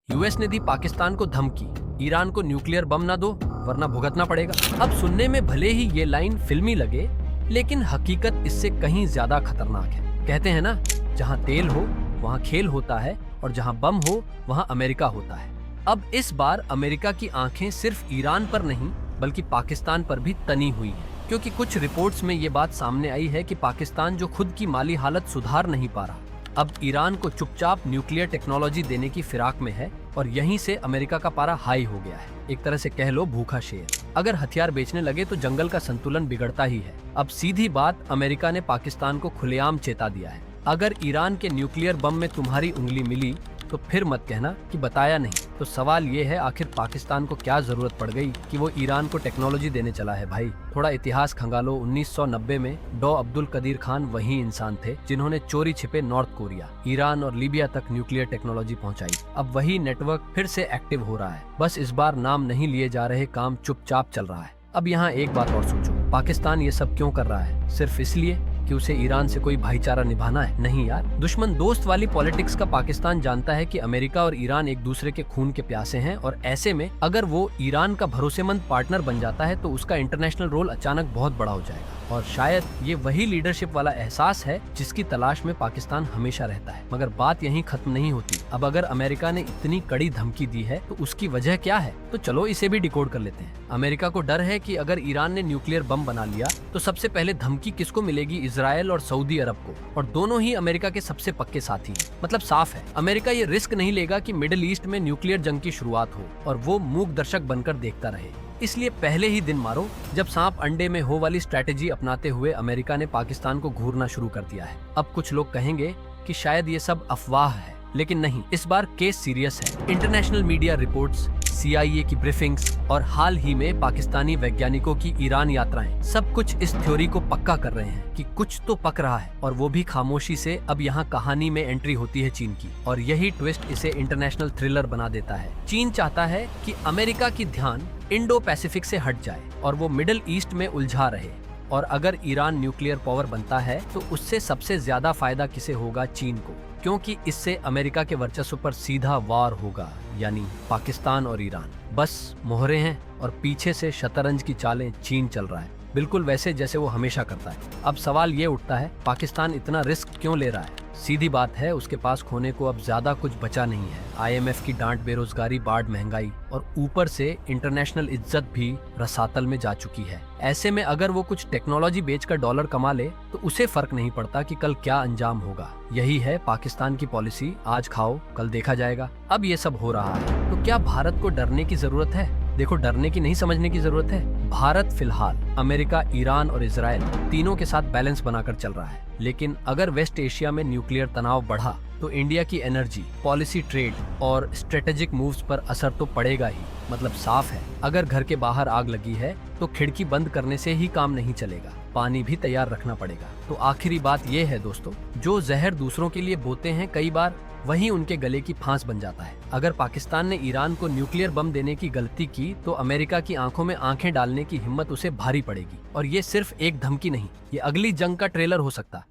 US ने दी पाकिस्तान को धमकी, ईरान को न्यूक्लियर बम ना दो वरना भुगतना पड़ेगा। अब सुनने में भले ही ये लाइन फिल्मी लगे, लेकिन हकीकत इससे कहीं ज्यादा खतरनाक है। कहते हैं ना, जहाँ तेल हो वहाँ खेल होता है और जहाँ बम हो वहाँ अमेरिका होता है। अब इस बार अमेरिका की आंखें सिर्फ ईरान पर नहीं बल्कि पाकिस्तान पर भी तनी हुई हैं, क्योंकि कुछ रिपोर्ट्स में ये बात सामने आई है कि पाकिस्तान जो खुद की माली हालत सुधार नहीं पा रहा, अब ईरान को चुपचाप न्यूक्लियर टेक्नोलॉजी देने की फिराक में है और यहीं से अमेरिका का पारा हाई हो गया है। एक तरह से कह लो भूखा शेर। अगर हथियार बेचने लगे तो जंगल का संतुलन बिगड़ता ही है। अब सीधी बात, अमेरिका ने पाकिस्तान को खुलेआम चेता दिया है, अगर ईरान के न्यूक्लियर बम में तुम्हारी उंगली मिली तो फिर मत कहना कि बताया नहीं। तो सवाल ये है, आखिर पाकिस्तान को क्या जरूरत पड़ गई कि वो ईरान को टेक्नोलॉजी देने चला है? भाई थोड़ा इतिहास खंगालो। 1990 में डॉ अब्दुल कदीर खान वही इंसान थे जिन्होंने चोरी छिपे नॉर्थ कोरिया, ईरान और लीबिया तक न्यूक्लियर टेक्नोलॉजी पहुंचाई। अब वही नेटवर्क फिर से एक्टिव हो रहा है, बस इस बार नाम नहीं लिए जा रहे, काम चुपचाप चल रहा है। अब यहाँ एक बात और सोचो, पाकिस्तान ये सब क्यों कर रहा है? सिर्फ इसलिए कि उसे ईरान से कोई भाईचारा निभाना है? नहीं यार, दुश्मन दोस्त वाली पॉलिटिक्स का पाकिस्तान जानता है कि अमेरिका और ईरान एक दूसरे के खून के प्यासे हैं, और ऐसे में अगर वो ईरान का भरोसेमंद पार्टनर बन जाता है तो उसका इंटरनेशनल रोल अचानक बहुत बड़ा हो जाएगा। और शायद ये वही लीडरशिप वाला एहसास है जिसकी तलाश में पाकिस्तान हमेशा रहता है। मगर बात यहीं खत्म नहीं होती। अब अगर अमेरिका ने इतनी कड़ी धमकी दी है तो उसकी वजह क्या है? तो चलो इसे भी डिकोड कर लेते हैं। अमेरिका को डर है कि अगर ईरान ने न्यूक्लियर बम बना लिया तो सबसे पहले धमकी किसको मिलेगी? इजराइल और सऊदी अरब को, और दोनों ही अमेरिका के सबसे पक्के साथी हैं। मतलब साफ है, अमेरिका ये रिस्क नहीं लेगा कि मिडिल ईस्ट में न्यूक्लियर जंग की शुरुआत हो और वो मूक दर्शक बनकर देखता रहे। इसलिए पहले ही दिन मारो जब सांप अंडे में हो वाली स्ट्रैटेजी अपनाते हुए अमेरिका ने पाकिस्तान को घूरना शुरू कर दिया है। अब कुछ लोग कहेंगे कि शायद ये सब अफवाह है, लेकिन नहीं, इस बार केस सीरियस है। इंटरनेशनल मीडिया रिपोर्ट्स, CIA की ब्रीफिंग्स और हाल ही में पाकिस्तानी वैज्ञानिकों की ईरान यात्राएं, सब कुछ इस थ्योरी को पक्का कर रहे हैं कि कुछ तो पक रहा है, और वो भी खामोशी से। अब यहाँ कहानी में एंट्री होती है चीन की, और यही ट्विस्ट इसे इंटरनेशनल थ्रिलर बना देता है। चीन चाहता है कि अमेरिका की ध्यान इंडो पैसिफिक से हट जाए और वो मिडिल ईस्ट में उलझा रहे। और अगर ईरान न्यूक्लियर पावर बनता है तो उससे सबसे ज्यादा फायदा किसे होगा? चीन को, क्योंकि इससे अमेरिका के वर्चस्व पर सीधा वार होगा, यानी पाकिस्तान और ईरान बस मोहरे हैं और पीछे से शतरंज की चालें चीन चल रहा है, बिल्कुल वैसे जैसे वो हमेशा करता है। अब सवाल ये उठता है, पाकिस्तान इतना रिस्क क्यों ले रहा है? सीधी बात है, उसके पास खोने को अब ज्यादा कुछ बचा नहीं है। IMF की डांट, बेरोजगारी, बाढ़, महंगाई और ऊपर से इंटरनेशनल इज्जत भी रसातल में जा चुकी है। ऐसे में अगर वो कुछ टेक्नोलॉजी बेचकर डॉलर कमा ले तो उसे फर्क नहीं पड़ता कि कल क्या अंजाम होगा। यही है पाकिस्तान की पॉलिसी, आज खाओ कल देखा जाएगा। अब ये सब हो रहा है तो क्या भारत को डरने की जरूरत है? देखो, डरने की नहीं, समझने की जरूरत है। भारत फिलहाल अमेरिका, ईरान और इजराइल तीनों के साथ बैलेंस बनाकर चल रहा है, लेकिन अगर वेस्ट एशिया में न्यूक्लियर तनाव बढ़ा तो इंडिया की एनर्जी पॉलिसी, ट्रेड और स्ट्रेटेजिक मूव्स पर असर तो पड़ेगा ही। मतलब साफ है, अगर घर के बाहर आग लगी है तो खिड़की बंद करने से ही काम नहीं चलेगा, पानी भी तैयार रखना पड़ेगा। तो आखिरी बात ये है दोस्तों, जो जहर दूसरों के लिए बोते हैं कई बार वही उनके गले की फांस बन जाता है। अगर पाकिस्तान ने ईरान को न्यूक्लियर बम देने की गलती की तो अमेरिका की आंखों में आंखें डालने की हिम्मत उसे भारी पड़ेगी। और ये सिर्फ एक धमकी नहीं, ये अगली जंग का ट्रेलर हो सकता है।